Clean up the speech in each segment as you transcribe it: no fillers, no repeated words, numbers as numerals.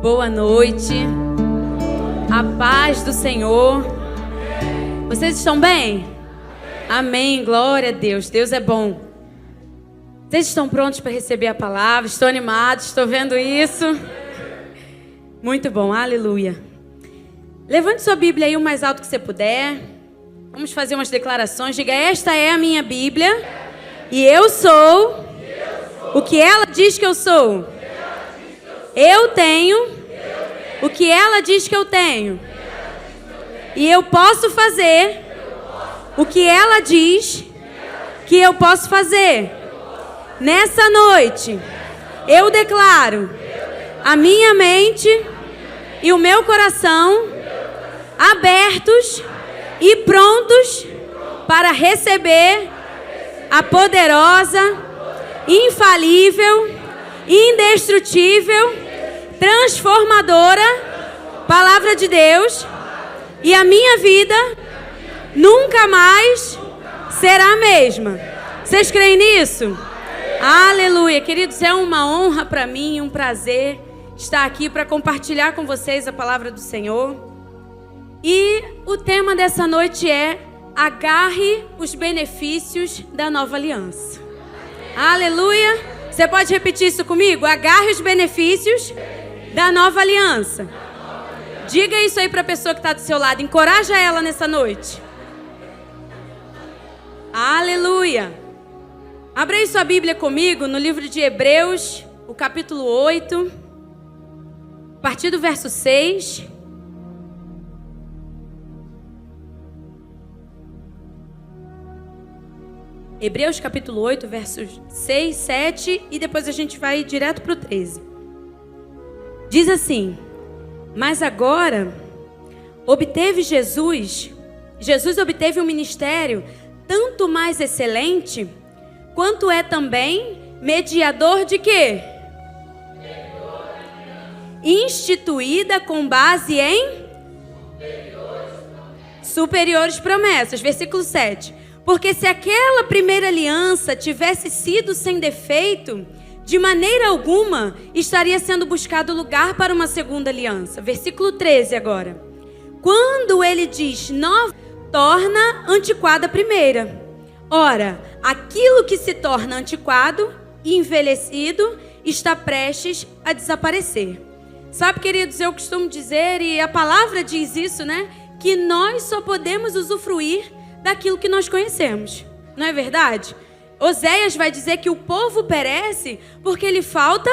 Boa noite, a paz do Senhor. Vocês estão bem? Amém, glória a Deus, Deus é bom. Vocês estão prontos para receber a palavra? Estou animado, estou vendo isso. Muito bom, aleluia. Levante sua Bíblia aí o mais alto que você puder. Vamos fazer umas declarações. Diga: esta é a minha Bíblia e eu sou o que ela diz que eu sou. Eu tenho o que ela diz que eu tenho. E eu posso fazer o que ela diz que eu posso fazer. Nessa noite, eu declaro a minha mente e o meu coração abertos e prontos para receber a poderosa, infalível, indestrutível, transformadora palavra de Deus, e a minha vida nunca mais será a mesma. Vocês creem nisso? Aleluia, queridos, é uma honra para mim, um prazer estar aqui para compartilhar com vocês a palavra do Senhor. E o tema dessa noite é: agarre os benefícios da nova aliança. Aleluia. Você pode repetir isso comigo? Agarre os benefícios da nova aliança. Diga isso aí para a pessoa que está do seu lado. Encoraja ela nessa noite. Aleluia. Abra aí sua Bíblia comigo no livro de Hebreus, o capítulo 8, a partir do verso 6. Hebreus capítulo 8, versos 6, 7 e depois a gente vai direto para o 13. Diz assim: mas agora Jesus obteve um ministério tanto mais excelente, quanto é também mediador de quê? Instituída com base em superiores promessas. Versículo 7. Porque se aquela primeira aliança tivesse sido sem defeito, de maneira alguma estaria sendo buscado lugar para uma segunda aliança. Versículo 13 agora. Quando ele diz nova, torna antiquada a primeira. Ora, aquilo que se torna antiquado e envelhecido está prestes a desaparecer. Sabe, queridos, eu costumo dizer, e a palavra diz isso, né? Que nós só podemos usufruir daquilo que nós conhecemos. Não é verdade? Oséias vai dizer que o povo perece porque lhe falta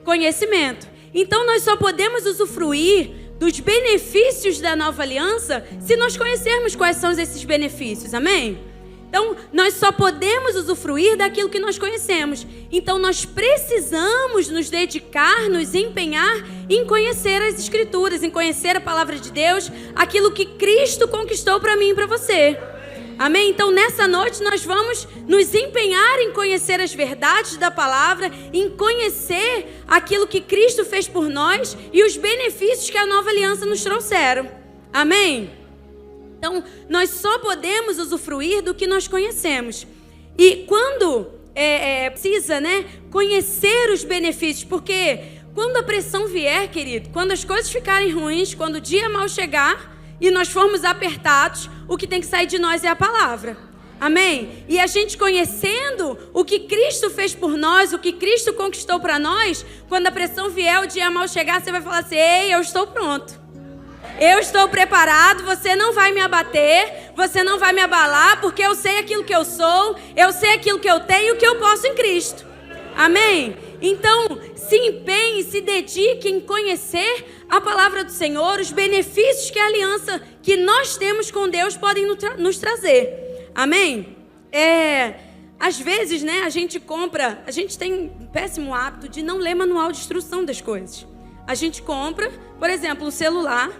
conhecimento. Então nós só podemos usufruir dos benefícios da nova aliança se nós conhecermos quais são esses benefícios. Amém? Então nós só podemos usufruir daquilo que nós conhecemos. Então nós precisamos nos dedicar, nos empenhar em conhecer as Escrituras, em conhecer a palavra de Deus, aquilo que Cristo conquistou para mim e para você. Amém? Então nessa noite nós vamos nos empenhar em conhecer as verdades da palavra, em conhecer aquilo que Cristo fez por nós e os benefícios que a nova aliança nos trouxeram. Amém? Então nós só podemos usufruir do que nós conhecemos. E quando precisa, né, conhecer os benefícios, porque quando a pressão vier, querido, quando as coisas ficarem ruins, quando o dia mal chegar e nós formos apertados, o que tem que sair de nós é a palavra. Amém? E a gente conhecendo o que Cristo fez por nós, o que Cristo conquistou para nós, quando a pressão vier, o dia mal chegar, você vai falar assim: ei, eu estou pronto. Eu estou preparado, você não vai me abater, você não vai me abalar, porque eu sei aquilo que eu sou, eu sei aquilo que eu tenho e o que eu posso em Cristo. Amém? Então, se empenhe, se dedique em conhecer a palavra do Senhor, os benefícios que a aliança que nós temos com Deus podem nos trazer. Amém? Às vezes, né, a gente tem um péssimo hábito de não ler manual de instrução das coisas. A gente compra, por exemplo, um celular,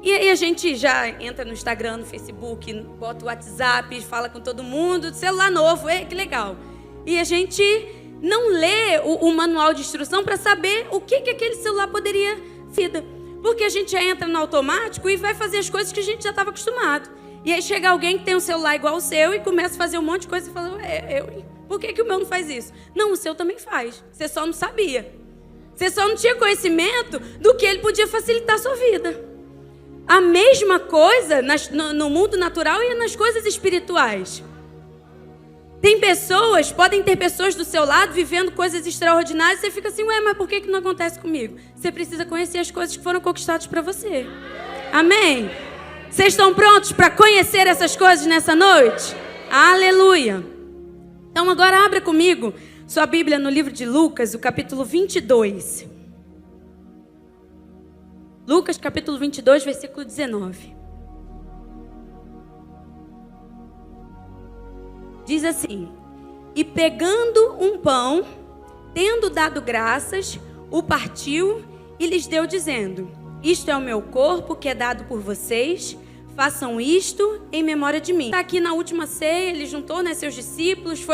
e aí a gente já entra no Instagram, no Facebook, bota o WhatsApp, fala com todo mundo, celular novo, que legal. E a gente não lê o manual de instrução para saber o que aquele celular poderia ser. Porque a gente já entra no automático e vai fazer as coisas que a gente já estava acostumado. E aí chega alguém que tem um celular igual ao seu e começa a fazer um monte de coisa e fala, por que o meu não faz isso? Não, o seu também faz. Você só não sabia. Você só não tinha conhecimento do que ele podia facilitar a sua vida. A mesma coisa no mundo natural e nas coisas espirituais. Podem ter pessoas do seu lado vivendo coisas extraordinárias. Você fica assim, mas por que não acontece comigo? Você precisa conhecer as coisas que foram conquistadas para você. Amém? Vocês estão prontos para conhecer essas coisas nessa noite? Aleluia! Então agora abra comigo sua Bíblia no livro de Lucas, o capítulo 22. Lucas, capítulo 22, versículo 19. Diz assim: e pegando um pão, tendo dado graças, o partiu e lhes deu, dizendo: isto é o meu corpo que é dado por vocês, façam isto em memória de mim. Aqui na última ceia, ele juntou, seus discípulos,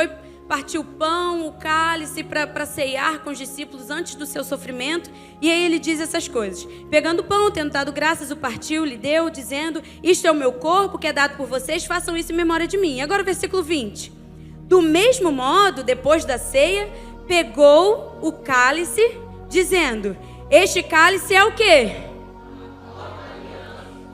partiu o pão, o cálice para ceiar com os discípulos antes do seu sofrimento. E aí ele diz essas coisas: pegando o pão, tendo dado graças, o partiu, lhe deu, dizendo: isto é o meu corpo que é dado por vocês, façam isso em memória de mim. Agora o versículo 20. Do mesmo modo, depois da ceia, pegou o cálice, dizendo: este cálice é o quê?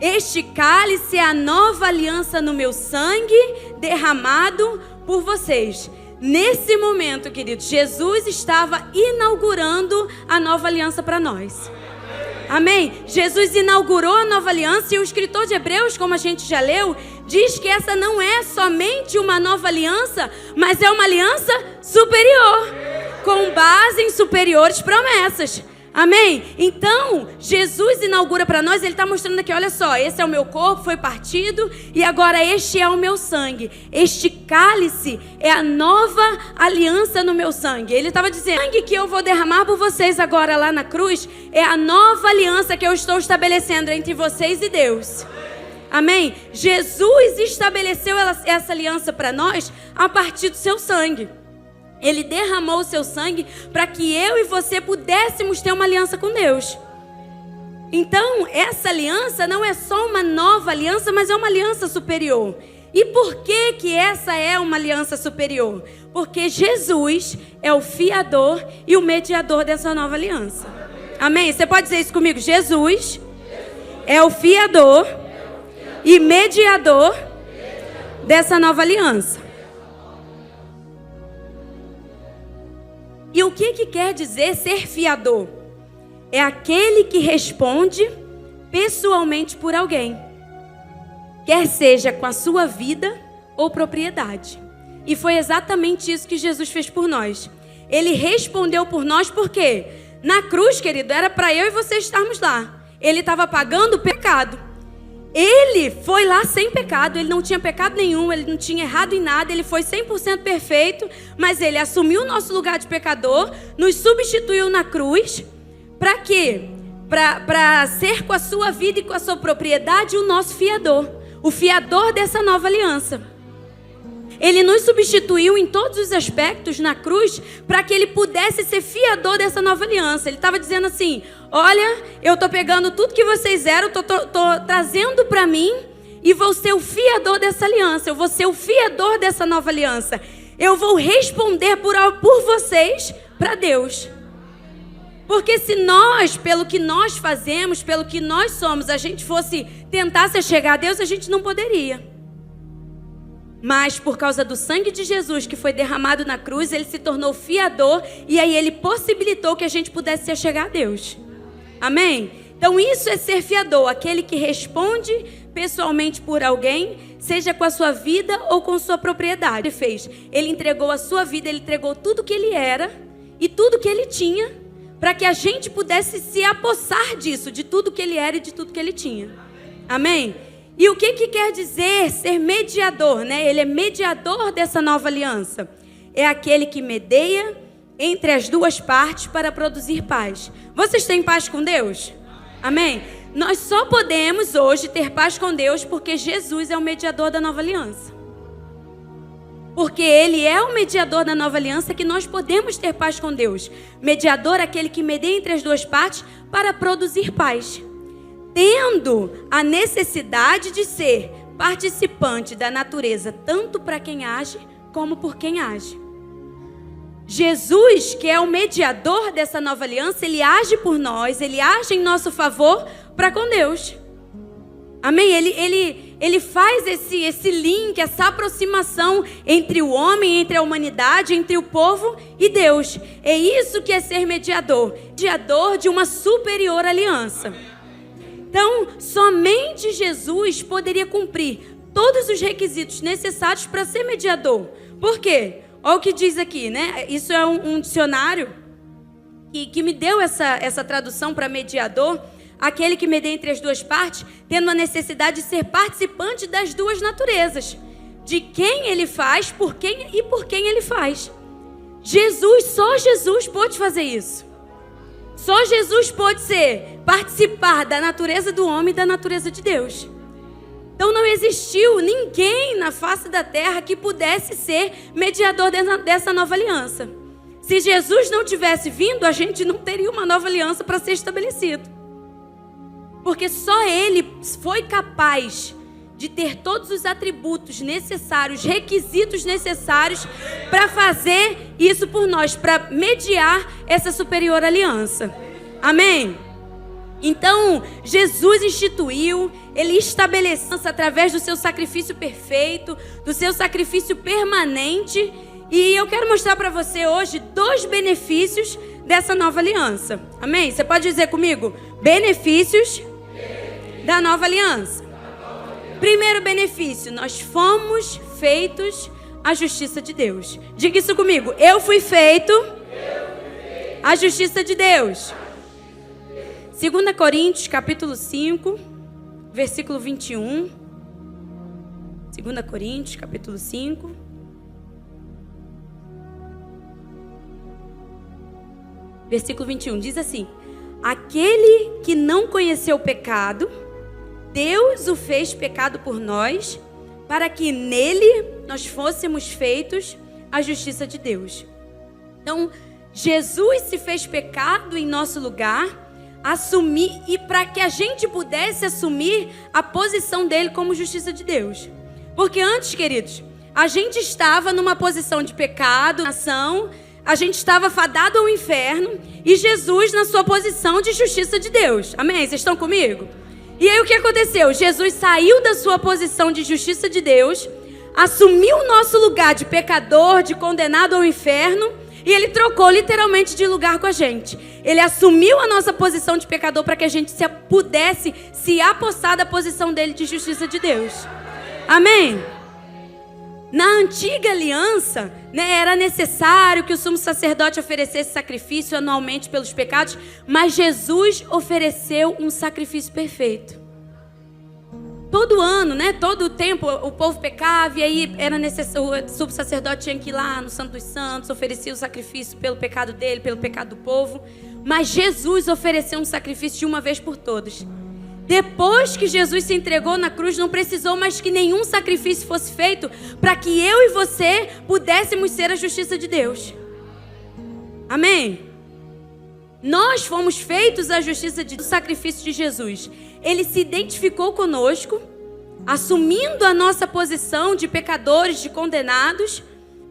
Este cálice é a nova aliança no meu sangue, derramado por vocês. Nesse momento, queridos, Jesus estava inaugurando a nova aliança para nós. Amém? Jesus inaugurou a nova aliança e o escritor de Hebreus, como a gente já leu, diz que essa não é somente uma nova aliança, mas é uma aliança superior, com base em superiores promessas. Amém? Então, Jesus inaugura para nós, ele está mostrando aqui, olha só, esse é o meu corpo, foi partido, e agora este é o meu sangue. Este cálice é a nova aliança no meu sangue. Ele estava dizendo, o sangue que eu vou derramar por vocês agora lá na cruz, é a nova aliança que eu estou estabelecendo entre vocês e Deus. Amém? Jesus estabeleceu essa aliança para nós a partir do seu sangue. Ele derramou o seu sangue para que eu e você pudéssemos ter uma aliança com Deus. Então, essa aliança não é só uma nova aliança, mas é uma aliança superior. E por que essa é uma aliança superior? Porque Jesus é o fiador e o mediador dessa nova aliança. Amém? Você pode dizer isso comigo? Jesus é o fiador e mediador dessa nova aliança. E o que quer dizer ser fiador? É aquele que responde pessoalmente por alguém, quer seja com a sua vida ou propriedade. E foi exatamente isso que Jesus fez por nós. Ele respondeu por nós porque na cruz, querido, era para eu e você estarmos lá. Ele estava pagando o pecado. Ele foi lá sem pecado, ele não tinha pecado nenhum, ele não tinha errado em nada, ele foi 100% perfeito, mas ele assumiu o nosso lugar de pecador, nos substituiu na cruz, para quê? Para ser com a sua vida e com a sua propriedade o nosso fiador, o fiador dessa nova aliança. Ele nos substituiu em todos os aspectos na cruz para que ele pudesse ser fiador dessa nova aliança. Ele estava dizendo assim, olha, eu estou pegando tudo que vocês eram, estou trazendo para mim e vou ser o fiador dessa aliança. Eu vou ser o fiador dessa nova aliança. Eu vou responder por vocês para Deus. Porque se nós, pelo que nós fazemos, pelo que nós somos, a gente fosse tentar se chegar a Deus, a gente não poderia. Mas por causa do sangue de Jesus que foi derramado na cruz, ele se tornou fiador e aí ele possibilitou que a gente pudesse se achegar a Deus. Amém? Então isso é ser fiador, aquele que responde pessoalmente por alguém, seja com a sua vida ou com sua propriedade. Ele fez, ele entregou a sua vida, ele entregou tudo que ele era e tudo que ele tinha, para que a gente pudesse se apossar disso, de tudo que ele era e de tudo que ele tinha. Amém? E o que quer dizer ser mediador, né? Ele é mediador dessa nova aliança. É aquele que medeia entre as duas partes para produzir paz. Vocês têm paz com Deus? Amém? Nós só podemos hoje ter paz com Deus porque Jesus é o mediador da nova aliança. Porque Ele é o mediador da nova aliança que nós podemos ter paz com Deus. Mediador é aquele que medeia entre as duas partes para produzir paz. Tendo a necessidade de ser participante da natureza, tanto para quem age, como por quem age. Jesus, que é o mediador dessa nova aliança, ele age por nós, ele age em nosso favor para com Deus. Amém? Ele faz esse link, essa aproximação entre o homem, entre a humanidade, entre o povo e Deus. É isso que é ser mediador. Mediador de uma superior aliança. Então, somente Jesus poderia cumprir todos os requisitos necessários para ser mediador. Por quê? Olha o que diz aqui, né? Isso é um dicionário que me deu essa tradução para mediador. Aquele que media entre as duas partes, tendo a necessidade de ser participante das duas naturezas. De quem ele faz, por quem ele faz. Só Jesus pôde fazer isso. Só Jesus pôde participar da natureza do homem e da natureza de Deus. Então não existiu ninguém na face da terra que pudesse ser mediador dessa nova aliança. Se Jesus não tivesse vindo, a gente não teria uma nova aliança para ser estabelecida. Porque só Ele foi capaz de ter todos os atributos necessários, requisitos necessários para fazer isso por nós, para mediar essa superior aliança. Amém? Então, Jesus instituiu, Ele estabeleceu através do seu sacrifício perfeito, do seu sacrifício permanente. E eu quero mostrar para você hoje 2 benefícios dessa nova aliança. Amém? Você pode dizer comigo? Benefícios da nova aliança. Primeiro benefício, nós fomos feitos à justiça de Deus. Diga isso comigo. Eu fui feito à justiça de Deus. 2 Coríntios, capítulo 5, versículo 21. 2 Coríntios, capítulo 5. Versículo 21, diz assim: aquele que não conheceu o pecado, Deus o fez pecado por nós, para que nele nós fôssemos feitos a justiça de Deus. Então, Jesus se fez pecado em nosso lugar, e para que a gente pudesse assumir a posição dele como justiça de Deus. Porque antes, queridos, a gente estava numa posição de pecado, nação, a gente estava fadado ao inferno, e Jesus na sua posição de justiça de Deus. Amém? Vocês estão comigo? E aí o que aconteceu? Jesus saiu da sua posição de justiça de Deus, assumiu o nosso lugar de pecador, de condenado ao inferno, e Ele trocou literalmente de lugar com a gente. Ele assumiu a nossa posição de pecador para que a gente pudesse se apossar da posição dele de justiça de Deus. Amém? Na antiga aliança, era necessário que o sumo sacerdote oferecesse sacrifício anualmente pelos pecados, mas Jesus ofereceu um sacrifício perfeito. Todo ano, todo o tempo, o povo pecava e aí era necessário, o sumo sacerdote tinha que ir lá no Santo dos Santos, oferecia o sacrifício pelo pecado dele, pelo pecado do povo. Mas Jesus ofereceu um sacrifício de uma vez por todas. Depois que Jesus se entregou na cruz, não precisou mais que nenhum sacrifício fosse feito para que eu e você pudéssemos ser a justiça de Deus. Amém? Nós fomos feitos à justiça do sacrifício de Jesus. Ele se identificou conosco, assumindo a nossa posição de pecadores, de condenados,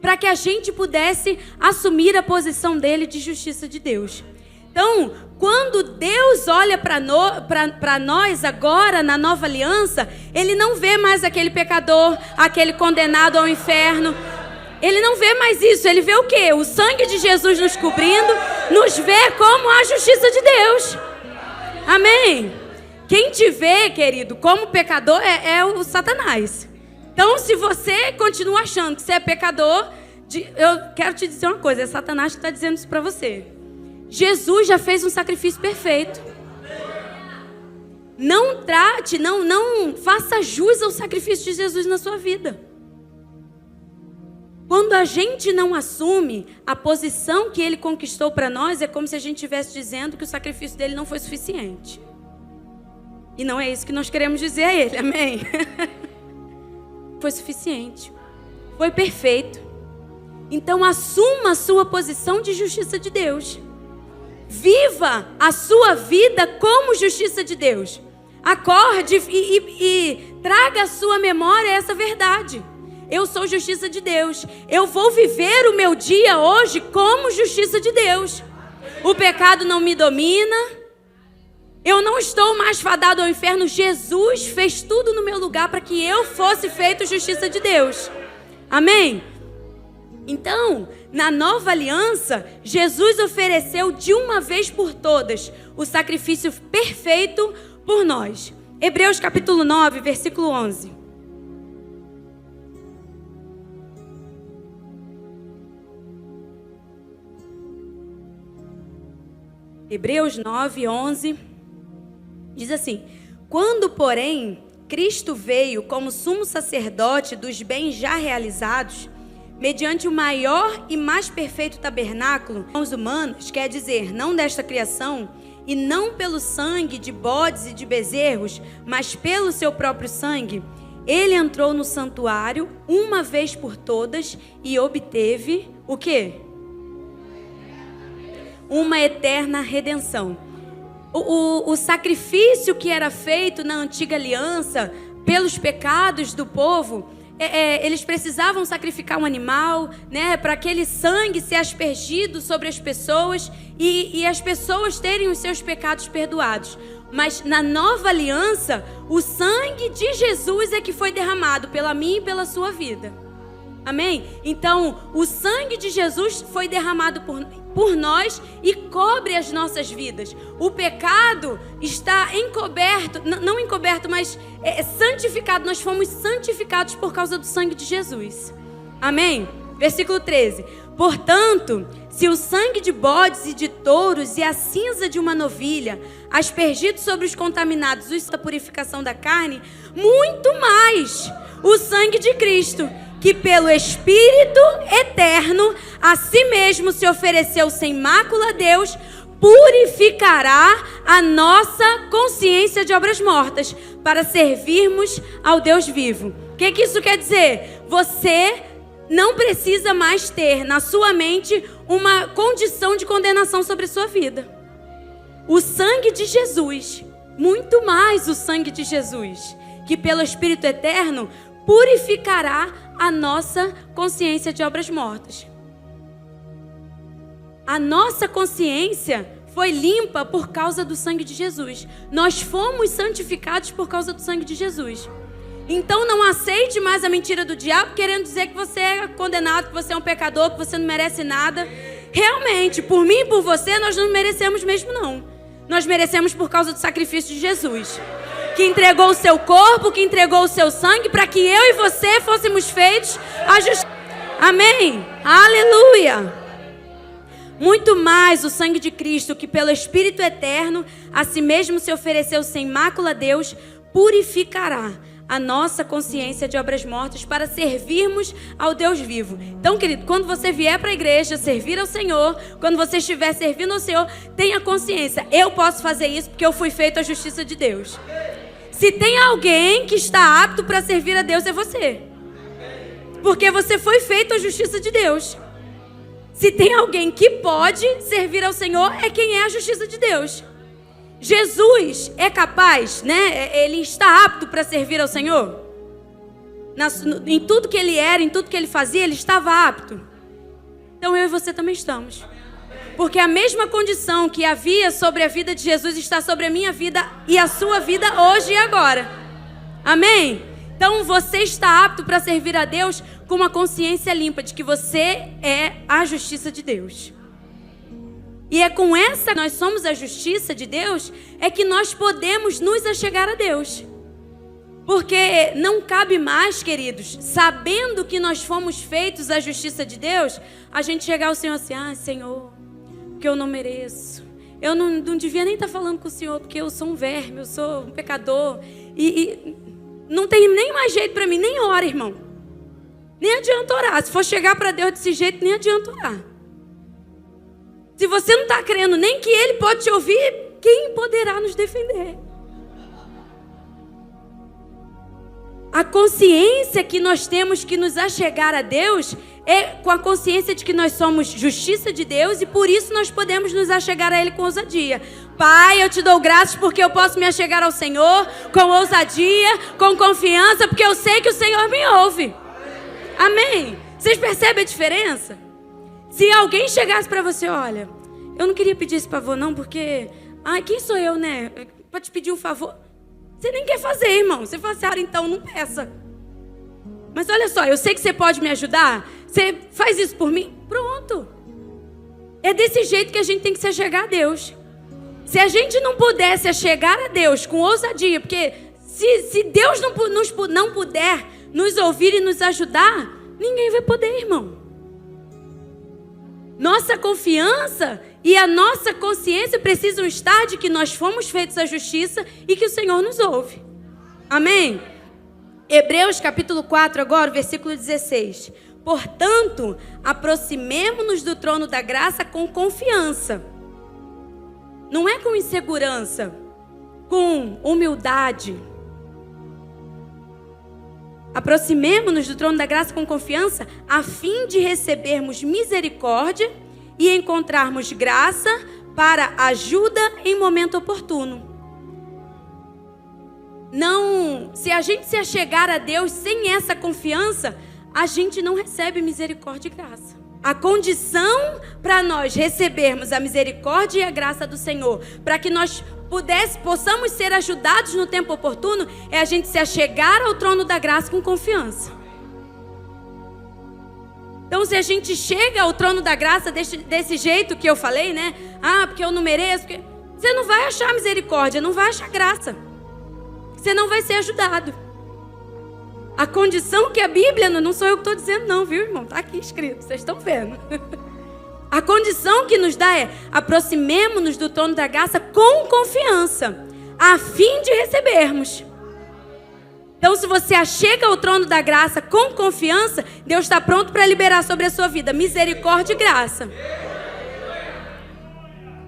para que a gente pudesse assumir a posição dele de justiça de Deus. Então, quando Deus olha para nós agora, na nova aliança, Ele não vê mais aquele pecador, aquele condenado ao inferno. Ele não vê mais isso. Ele vê o quê? O sangue de Jesus nos cobrindo, nos vê como a justiça de Deus. Amém? Quem te vê, querido, como pecador é o Satanás. Então, se você continua achando que você é pecador, eu quero te dizer uma coisa, é Satanás que está dizendo isso para você. Jesus já fez um sacrifício perfeito. Não faça jus ao sacrifício de Jesus na sua vida. Quando a gente não assume a posição que Ele conquistou para nós, é como se a gente estivesse dizendo que o sacrifício dele não foi suficiente. E não é isso que nós queremos dizer a Ele, amém? Foi suficiente. Foi perfeito. Então assuma a sua posição de justiça de Deus. Viva a sua vida como justiça de Deus. Acorde e traga à sua memória essa verdade. Eu sou justiça de Deus. Eu vou viver o meu dia hoje como justiça de Deus. O pecado não me domina. Eu não estou mais fadado ao inferno. Jesus fez tudo no meu lugar para que eu fosse feito justiça de Deus. Amém? Então, na nova aliança, Jesus ofereceu de uma vez por todas o sacrifício perfeito por nós. Hebreus capítulo 9, versículo 11. Hebreus 9, 11. Diz assim: quando, porém, Cristo veio como sumo sacerdote dos bens já realizados, mediante o maior e mais perfeito tabernáculo aos humanos, quer dizer, não desta criação, e não pelo sangue de bodes e de bezerros, mas pelo seu próprio sangue, ele entrou no santuário uma vez por todas e obteve o quê? Uma eterna redenção. O sacrifício que era feito na antiga aliança pelos pecados do povo, eles precisavam sacrificar um animal, né, para aquele sangue ser aspergido sobre as pessoas e as pessoas terem os seus pecados perdoados. Mas na nova aliança, o sangue de Jesus é que foi derramado pela minha e pela sua vida. Amém? Então, o sangue de Jesus foi derramado por nós e cobre as nossas vidas. O pecado está encoberto, não encoberto, mas santificado. Nós fomos santificados por causa do sangue de Jesus. Amém? Versículo 13. Portanto, se o sangue de bodes e de touros e a cinza de uma novilha, aspergido sobre os contaminados, isso da purificação da carne, muito mais o sangue de Cristo, que pelo Espírito eterno a si mesmo se ofereceu sem mácula a Deus, purificará a nossa consciência de obras mortas, para servirmos ao Deus vivo. O que isso quer dizer? Você não precisa mais ter na sua mente uma condição de condenação sobre a sua vida. O sangue de Jesus, muito mais o sangue de Jesus, que pelo Espírito eterno purificará a nossa consciência de obras mortas. A nossa consciência foi limpa por causa do sangue de Jesus. Nós fomos santificados por causa do sangue de Jesus. Então não aceite mais a mentira do diabo querendo dizer que você é condenado, que você é um pecador, que você não merece nada. Realmente, por mim e por você, nós não merecemos mesmo não. Nós merecemos por causa do sacrifício de Jesus, que entregou o seu corpo, que entregou o seu sangue, para que eu e você fôssemos feitos a justiça. Amém? Aleluia! Muito mais o sangue de Cristo, que pelo Espírito eterno a si mesmo se ofereceu sem mácula a Deus, purificará a nossa consciência de obras mortas para servirmos ao Deus vivo. Então, querido, quando você vier para a igreja servir ao Senhor, quando você estiver servindo ao Senhor, tenha consciência, eu posso fazer isso porque eu fui feito a justiça de Deus. Se tem alguém que está apto para servir a Deus, é você. Porque você foi feito a justiça de Deus. Se tem alguém que pode servir ao Senhor, é quem é a justiça de Deus. Jesus é capaz, né? Ele está apto para servir ao Senhor. Em tudo que ele era, em tudo que ele fazia, ele estava apto. Então eu e você também estamos. Porque a mesma condição que havia sobre a vida de Jesus está sobre a minha vida e a sua vida hoje e agora. Amém? Então você está apto para servir a Deus com uma consciência limpa de que você é a justiça de Deus. E é com essa que nós somos a justiça de Deus, é que nós podemos nos achegar a Deus. Porque não cabe mais, queridos, sabendo que nós fomos feitos a justiça de Deus, a gente chegar ao Senhor assim, Senhor, porque eu não mereço. Eu não devia nem estar falando com o Senhor, porque eu sou um verme, eu sou um pecador. E não tem nem mais jeito para mim, nem ora, irmão. Nem adianta orar. Se for chegar para Deus desse jeito, nem adianta orar. Se você não está crendo nem que Ele pode te ouvir, quem poderá nos defender? A consciência que nós temos que nos achegar a Deus é com a consciência de que nós somos justiça de Deus e por isso nós podemos nos achegar a Ele com ousadia. Pai, eu te dou graças porque eu posso me achegar ao Senhor com ousadia, com confiança, porque eu sei que o Senhor me ouve. Amém? Vocês percebem a diferença? Se alguém chegasse para você, olha, eu não queria pedir esse favor não, porque... Ai, quem sou eu, né? Para te pedir um favor... Você nem quer fazer, irmão. Você fala assim, então não peça. Mas olha só, eu sei que você pode me ajudar. Você faz isso por mim? Pronto. É desse jeito que a gente tem que se achegar a Deus. Se a gente não pudesse achegar a Deus com ousadia, porque se Deus não puder nos ouvir e nos ajudar, ninguém vai poder, irmão. Nossa confiança e a nossa consciência precisam estar de que nós fomos feitos à justiça e que o Senhor nos ouve. Amém? Hebreus capítulo 4 agora, versículo 16. Portanto, aproximemo-nos do trono da graça com confiança. Não é com insegurança, com humildade. Aproximemo-nos do trono da graça com confiança, a fim de recebermos misericórdia e encontrarmos graça para ajuda em momento oportuno. Não, se a gente se achegar a Deus sem essa confiança, a gente não recebe misericórdia e graça. A condição para nós recebermos a misericórdia e a graça do Senhor, para que nós possamos ser ajudados no tempo oportuno, é a gente se achegar ao trono da graça com confiança. Então, se a gente chega ao trono da graça desse jeito que eu falei, né? Porque eu não mereço. Você não vai achar misericórdia, não vai achar graça. Você não vai ser ajudado. A condição que a Bíblia, não sou eu que estou dizendo não, viu, irmão? Está aqui escrito, vocês estão vendo. A condição que nos dá é: aproximemo-nos do trono da graça com confiança, a fim de recebermos. Então, se você achega ao trono da graça com confiança, Deus está pronto para liberar sobre a sua vida misericórdia e graça.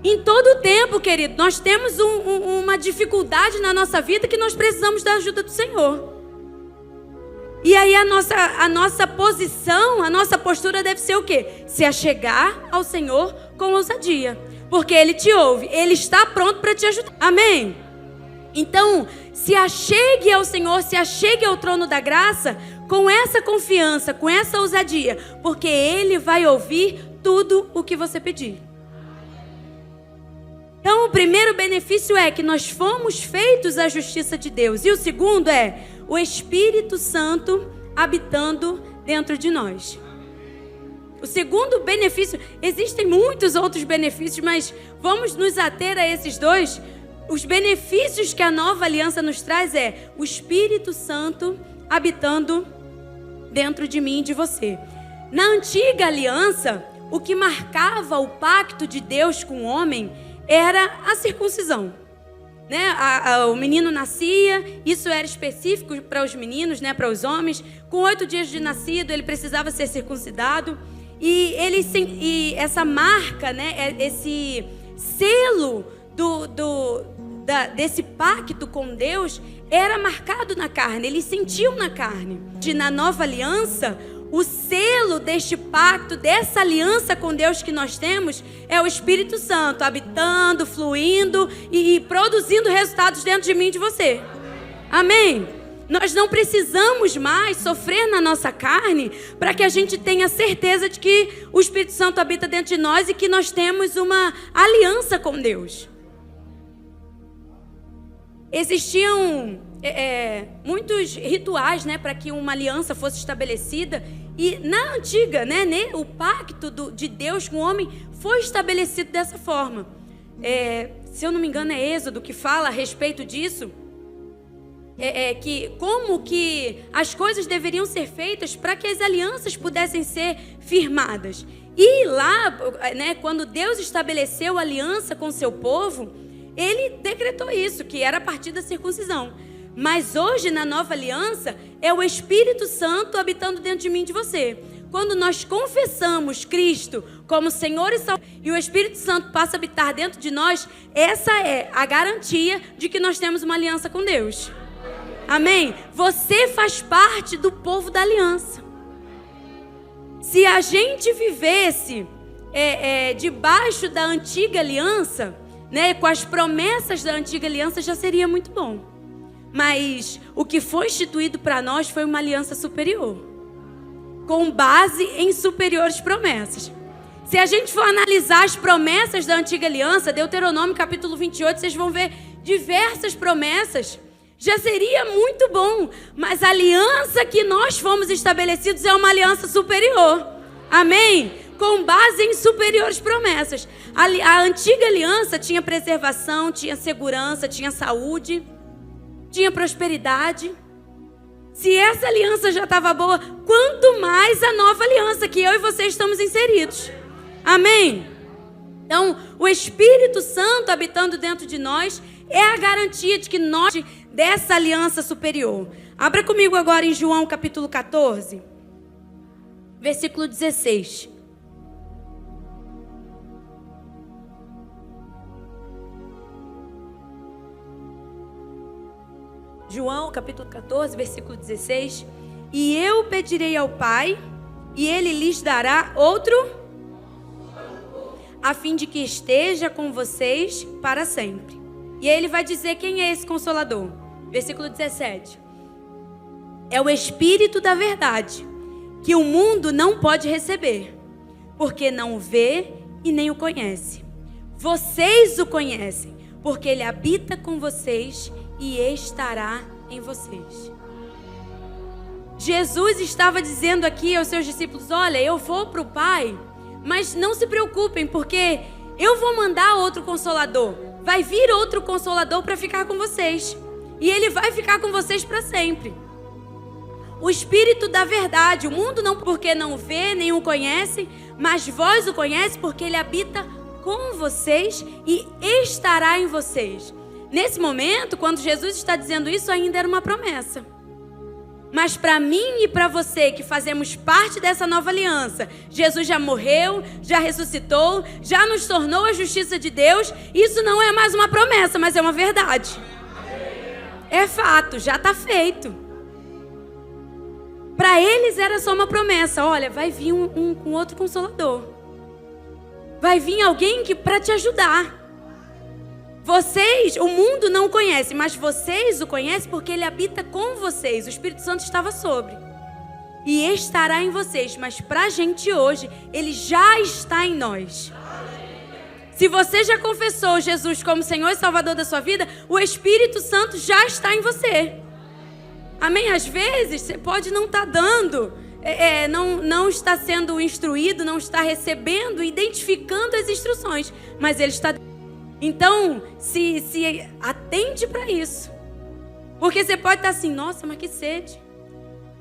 Em todo o tempo, querido, nós temos uma dificuldade na nossa vida que nós precisamos da ajuda do Senhor. E aí a nossa posição, a nossa postura deve ser o quê? Se achegar ao Senhor com ousadia. Porque Ele te ouve, Ele está pronto para te ajudar. Amém? Então, se achegue ao Senhor, se achegue ao trono da graça com essa confiança, com essa ousadia. Porque Ele vai ouvir tudo o que você pedir. Então, o primeiro benefício é que nós fomos feitos à justiça de Deus. E o segundo é o Espírito Santo habitando dentro de nós. O segundo benefício, existem muitos outros benefícios, mas vamos nos ater a esses dois. Os benefícios que a nova aliança nos traz é o Espírito Santo habitando dentro de mim e de você. Na antiga aliança, o que marcava o pacto de Deus com o homem era a circuncisão. Né? O menino nascia, isso era específico para os meninos, né? Para os homens. Com 8 dias de nascido, ele precisava ser circuncidado. E essa marca, né? Esse selo desse pacto com Deus era marcado na carne, eles sentiam na carne. Na nova aliança, o selo deste pacto, dessa aliança com Deus que nós temos, é o Espírito Santo habitando, fluindo e produzindo resultados dentro de mim e de você. Amém? Nós não precisamos mais sofrer na nossa carne para que a gente tenha certeza de que o Espírito Santo habita dentro de nós e que nós temos uma aliança com Deus. Existiam muitos rituais, né, para que uma aliança fosse estabelecida. E na antiga, né, o pacto de Deus com o homem foi estabelecido dessa forma. Se eu não me engano, é Êxodo que fala a respeito disso. Que como que as coisas deveriam ser feitas para que as alianças pudessem ser firmadas. E lá, né, quando Deus estabeleceu a aliança com o seu povo, Ele decretou isso, que era a partir da circuncisão. Mas hoje, na nova aliança, é o Espírito Santo habitando dentro de mim e de você. Quando nós confessamos Cristo como Senhor e Salvador, e o Espírito Santo passa a habitar dentro de nós, essa é a garantia de que nós temos uma aliança com Deus. Amém? Você faz parte do povo da aliança. Se a gente vivesse debaixo da antiga aliança, né, com as promessas da antiga aliança, já seria muito bom. Mas o que foi instituído para nós foi uma aliança superior, com base em superiores promessas. Se a gente for analisar as promessas da antiga aliança, Deuteronômio capítulo 28, vocês vão ver diversas promessas. Já seria muito bom, mas a aliança que nós fomos estabelecidos é uma aliança superior. Amém? Com base em superiores promessas. A antiga aliança tinha preservação, tinha segurança, tinha saúde, tinha prosperidade. Se essa aliança já estava boa, quanto mais a nova aliança que eu e você estamos inseridos. Amém? Então, o Espírito Santo habitando dentro de nós é a garantia de que nós, dessa aliança superior. Abra comigo agora em João capítulo 14, versículo 16. João capítulo 14, versículo 16. E eu pedirei ao Pai, e Ele lhes dará outro, a fim de que esteja com vocês para sempre. E aí ele vai dizer quem é esse Consolador. Versículo 17. É o Espírito da verdade, que o mundo não pode receber, porque não o vê e nem o conhece. Vocês o conhecem, porque Ele habita com vocês e estará em vocês. Jesus estava dizendo aqui aos seus discípulos: olha, eu vou para o Pai, mas não se preocupem, porque eu vou mandar outro Consolador. Vai vir outro Consolador para ficar com vocês. E Ele vai ficar com vocês para sempre. O Espírito da verdade, o mundo não porque não vê, nem o conhece, mas vós o conhece porque Ele habita com vocês e estará em vocês. Nesse momento, quando Jesus está dizendo isso, ainda era uma promessa. Mas para mim e para você que fazemos parte dessa nova aliança, Jesus já morreu, já ressuscitou, já nos tornou a justiça de Deus. Isso não é mais uma promessa, mas é uma verdade. É fato, já está feito. Para eles era só uma promessa. Olha, vai vir um outro Consolador. Vai vir alguém para te ajudar. Vocês, o mundo não o conhece, mas vocês o conhecem porque Ele habita com vocês. O Espírito Santo estava sobre. E estará em vocês. Mas para a gente hoje, Ele já está em nós. Se você já confessou Jesus como Senhor e Salvador da sua vida, o Espírito Santo já está em você. Amém? Às vezes, você pode não estar dando, não está sendo instruído, não está recebendo, identificando as instruções. Mas Ele está. Então, se atente para isso. Porque você pode estar assim: nossa, mas que sede.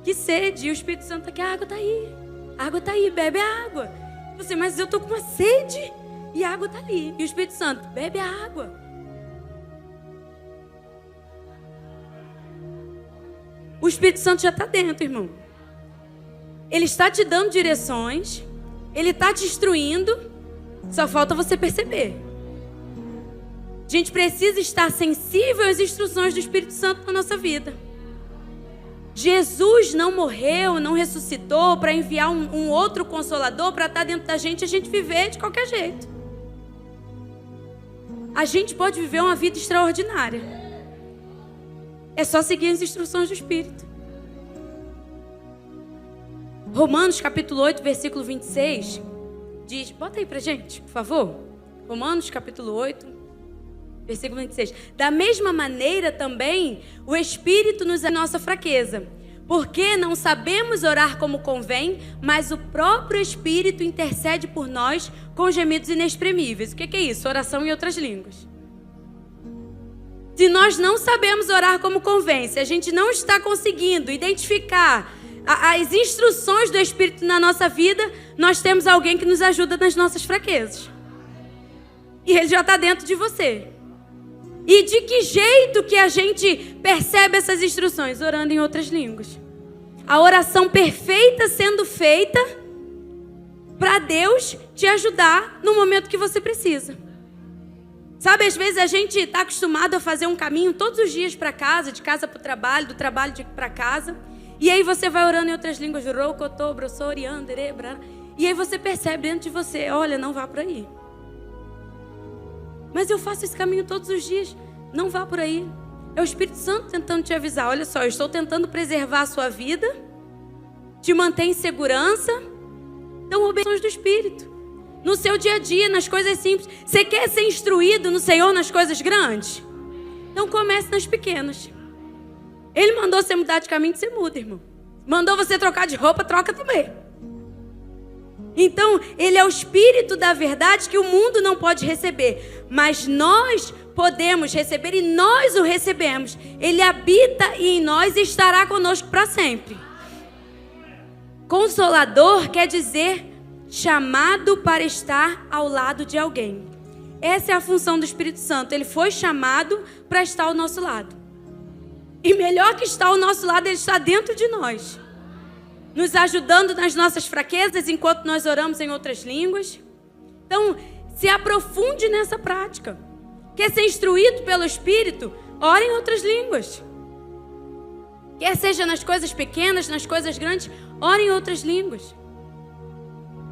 Que sede. E o Espírito Santo está aqui: a água está aí. A água está aí, bebe a água. Você, mas eu estou com uma sede. E a água está ali. E o Espírito Santo: bebe a água. O Espírito Santo já está dentro, irmão. Ele está te dando direções. Ele está te instruindo. Só falta você perceber. A gente precisa estar sensível às instruções do Espírito Santo na nossa vida. Jesus não morreu, não ressuscitou para enviar um outro Consolador para estar dentro da gente e a gente viver de qualquer jeito. A gente pode viver uma vida extraordinária. É só seguir as instruções do Espírito. Romanos capítulo 8, versículo 26 diz, bota aí pra gente, por favor. Romanos capítulo 8, versículo 26. Da mesma maneira também, o Espírito nos é nossa fraqueza. Porque não sabemos orar como convém, mas o próprio Espírito intercede por nós com gemidos inexprimíveis. O que é isso? Oração em outras línguas. Se nós não sabemos orar como convém, se a gente não está conseguindo identificar as instruções do Espírito na nossa vida, nós temos alguém que nos ajuda nas nossas fraquezas. E Ele já está dentro de você. E de que jeito que a gente percebe essas instruções? Orando em outras línguas. A oração perfeita sendo feita para Deus te ajudar no momento que você precisa. Sabe, às vezes a gente está acostumado a fazer um caminho todos os dias para casa, de casa para o trabalho, do trabalho para casa. E aí você vai orando em outras línguas, e aí você percebe dentro de você, olha, não vá por aí. Mas eu faço esse caminho todos os dias, não vá por aí. É o Espírito Santo tentando te avisar, olha só, eu estou tentando preservar a sua vida, te manter em segurança. Então, obediência do Espírito. No seu dia a dia, nas coisas simples. Você quer ser instruído no Senhor nas coisas grandes? Então comece nas pequenas. Ele mandou você mudar de caminho, você muda, irmão. Mandou você trocar de roupa, troca também. Então, ele é o Espírito da verdade que o mundo não pode receber. Mas nós podemos receber e nós o recebemos. Ele habita em nós e estará conosco para sempre. Consolador quer dizer chamado para estar ao lado de alguém. Essa é a função do Espírito Santo. Ele foi chamado para estar ao nosso lado. E melhor que estar ao nosso lado, ele está dentro de nós, nos ajudando nas nossas fraquezas enquanto nós oramos em outras línguas. Então, se aprofunde nessa prática. Quer ser instruído pelo Espírito? Ore em outras línguas. Quer seja nas coisas pequenas, nas coisas grandes, ore em outras línguas.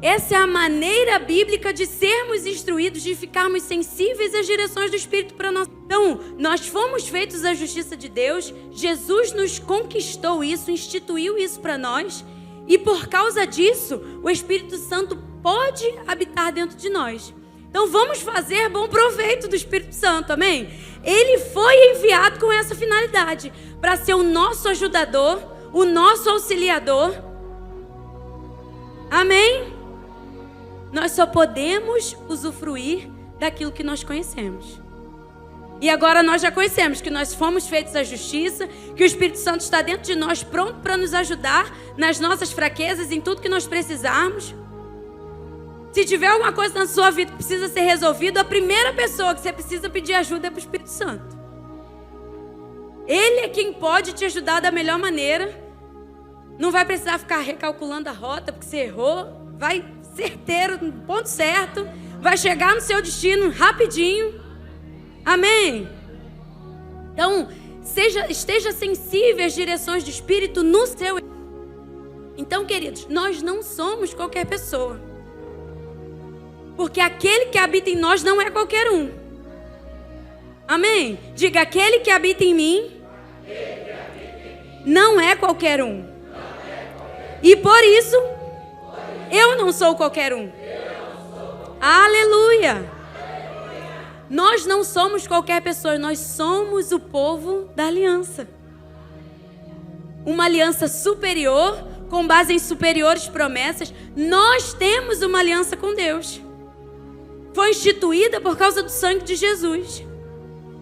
Essa é a maneira bíblica de sermos instruídos, de ficarmos sensíveis às direções do Espírito para nós. Então, nós fomos feitos à justiça de Deus, Jesus nos conquistou isso, instituiu isso para nós, e por causa disso, o Espírito Santo pode habitar dentro de nós. Então, vamos fazer bom proveito do Espírito Santo, amém? Ele foi enviado com essa finalidade, para ser o nosso ajudador, o nosso auxiliador, amém? Nós só podemos usufruir daquilo que nós conhecemos. E agora nós já conhecemos que nós fomos feitos à justiça, que o Espírito Santo está dentro de nós, pronto para nos ajudar nas nossas fraquezas, em tudo que nós precisarmos. Se tiver alguma coisa na sua vida que precisa ser resolvida, a primeira pessoa que você precisa pedir ajuda é para o Espírito Santo. Ele é quem pode te ajudar da melhor maneira. Não vai precisar ficar recalculando a rota porque você errou. Vai certeiro, no ponto certo, vai chegar no seu destino rapidinho, amém? Então, esteja sensível às direções do Espírito no seu. Então, queridos, nós não somos qualquer pessoa, porque aquele que habita em nós não é qualquer um, amém? Diga, aquele que habita em mim não é qualquer um, e por isso eu não sou qualquer um. Aleluia. Nós não somos qualquer pessoa, nós somos o povo da aliança. Uma aliança superior, com base em superiores promessas. Nós temos uma aliança com Deus. Foi instituída por causa do sangue de Jesus.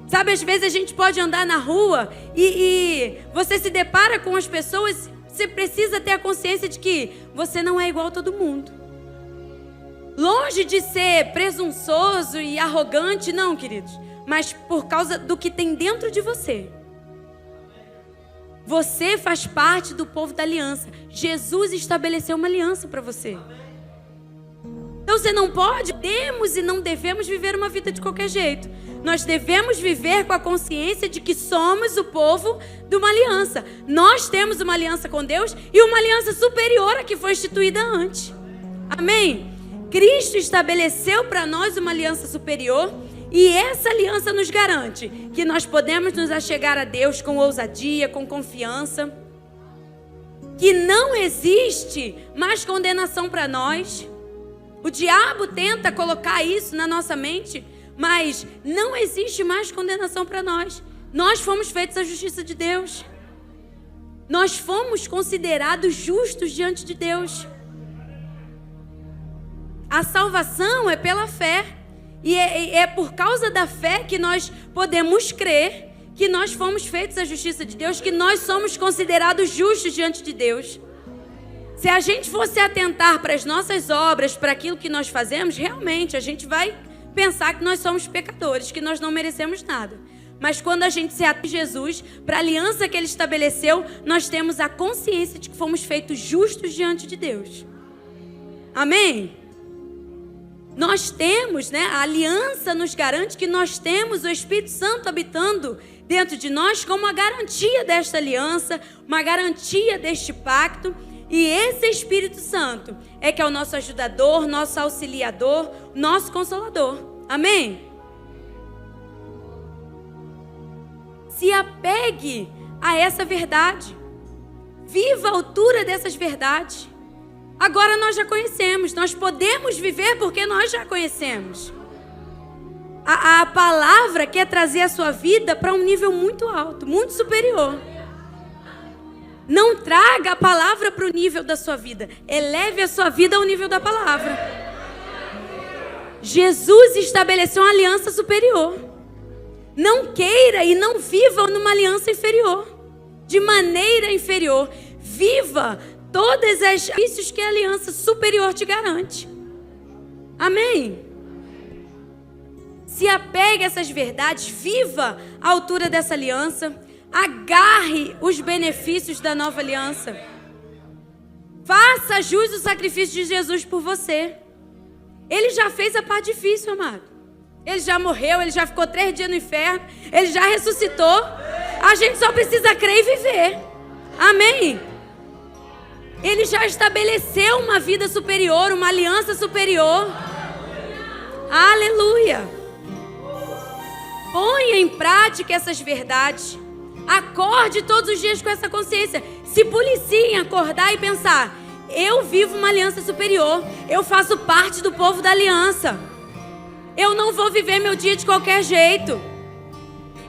Sabe, às vezes a gente pode andar na rua e você se depara com as pessoas. Você precisa ter a consciência de que você não é igual a todo mundo. Longe de ser presunçoso e arrogante, não, queridos. Mas por causa do que tem dentro de você. Você faz parte do povo da aliança. Jesus estabeleceu uma aliança para você. Então você não pode, podemos e não devemos viver uma vida de qualquer jeito. Nós devemos viver com a consciência de que somos o povo de uma aliança. Nós temos uma aliança com Deus e uma aliança superior à que foi instituída antes. Amém? Cristo estabeleceu para nós uma aliança superior e essa aliança nos garante que nós podemos nos achegar a Deus com ousadia, com confiança. Que não existe mais condenação para nós. O diabo tenta colocar isso na nossa mente, mas não existe mais condenação para nós. Nós fomos feitos à justiça de Deus. Nós fomos considerados justos diante de Deus. A salvação é pela fé. E é por causa da fé que nós podemos crer que nós fomos feitos à justiça de Deus, que nós somos considerados justos diante de Deus. Se a gente fosse atentar para as nossas obras, para aquilo que nós fazemos, realmente a gente vai pensar que nós somos pecadores, que nós não merecemos nada. Mas quando a gente se atenta a Jesus, para a aliança que Ele estabeleceu, nós temos a consciência de que fomos feitos justos diante de Deus. Amém? nós temos, né? A aliança nos garante que nós temos o Espírito Santo habitando dentro de nós como uma garantia desta aliança, uma garantia deste pacto. E esse Espírito Santo é que é o nosso ajudador, nosso auxiliador, nosso consolador. Amém? Se apegue a essa verdade. Viva a altura dessas verdades. Agora nós já conhecemos, nós podemos viver porque nós já conhecemos. A palavra quer trazer a sua vida para um nível muito alto, muito superior. Não traga a palavra para o nível da sua vida. Eleve a sua vida ao nível da palavra. Jesus estabeleceu uma aliança superior. Não queira e não viva numa aliança inferior. De maneira inferior. Viva todos os benefícios que a aliança superior te garante. Amém? Se apegue a essas verdades. Viva a altura dessa aliança. Agarre os benefícios da nova aliança. Faça jus o sacrifício de Jesus por você. Ele já fez a parte difícil, amado. Ele já morreu, ele já ficou 3 dias no inferno. Ele já ressuscitou. A gente só precisa crer e viver. Amém? Ele já estabeleceu uma vida superior, uma aliança superior. Aleluia. Ponha em prática essas verdades. Acorde todos os dias com essa consciência. Se policie em acordar e pensar: eu vivo uma aliança superior. Eu faço parte do povo da aliança. Eu não vou viver meu dia de qualquer jeito.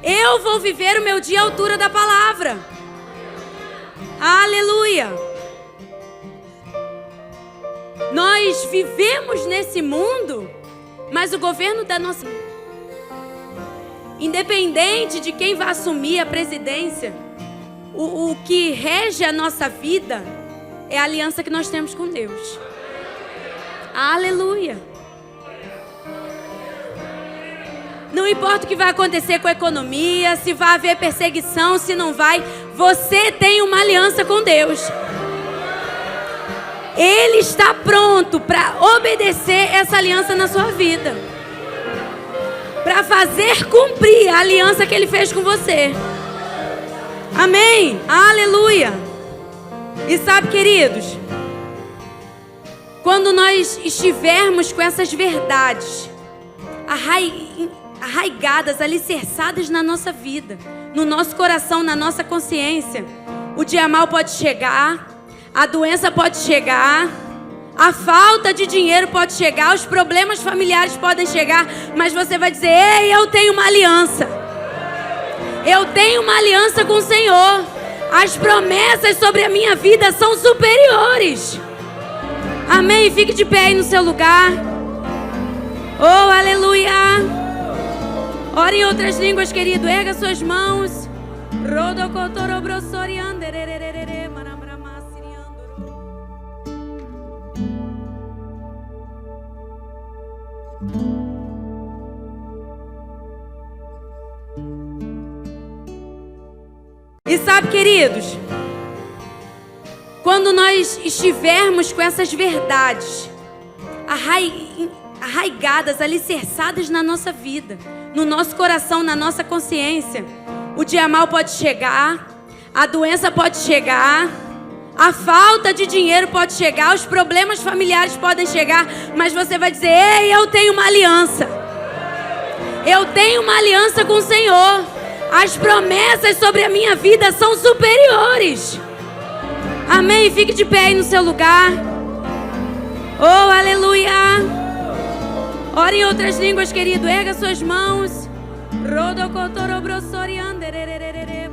Eu vou viver o meu dia à altura da palavra. Aleluia. Nós vivemos nesse mundo, mas o governo da nossa... Independente de quem vai assumir a presidência, o que rege a nossa vida é a aliança que nós temos com Deus. Aleluia. Não importa o que vai acontecer com a economia, se vai haver perseguição, se não vai, você tem uma aliança com Deus. Ele está pronto para obedecer essa aliança na sua vida. Para fazer cumprir a aliança que Ele fez com você. Amém? Aleluia. E sabe, queridos, quando nós estivermos com essas verdades arraigadas, alicerçadas na nossa vida, no nosso coração, na nossa consciência, o dia mau pode chegar, a doença pode chegar, a falta de dinheiro pode chegar, os problemas familiares podem chegar, mas você vai dizer: ei, eu tenho uma aliança. Eu tenho uma aliança com o Senhor. As promessas sobre a minha vida são superiores. Amém? Fique de pé aí no seu lugar. Oh, aleluia. Ore em outras línguas, querido. Erga suas mãos. E sabe, queridos, quando nós estivermos com essas verdades arraigadas, alicerçadas na nossa vida, no nosso coração, na nossa consciência, o dia mau pode chegar, a doença pode chegar, a falta de dinheiro pode chegar, os problemas familiares podem chegar, mas você vai dizer: ei, eu tenho uma aliança. Eu tenho uma aliança com o Senhor. As promessas sobre a minha vida são superiores. Amém? Fique de pé aí no seu lugar. Oh, aleluia. Ore em outras línguas, querido. Erga suas mãos. Rodocotorobrosorianderererere.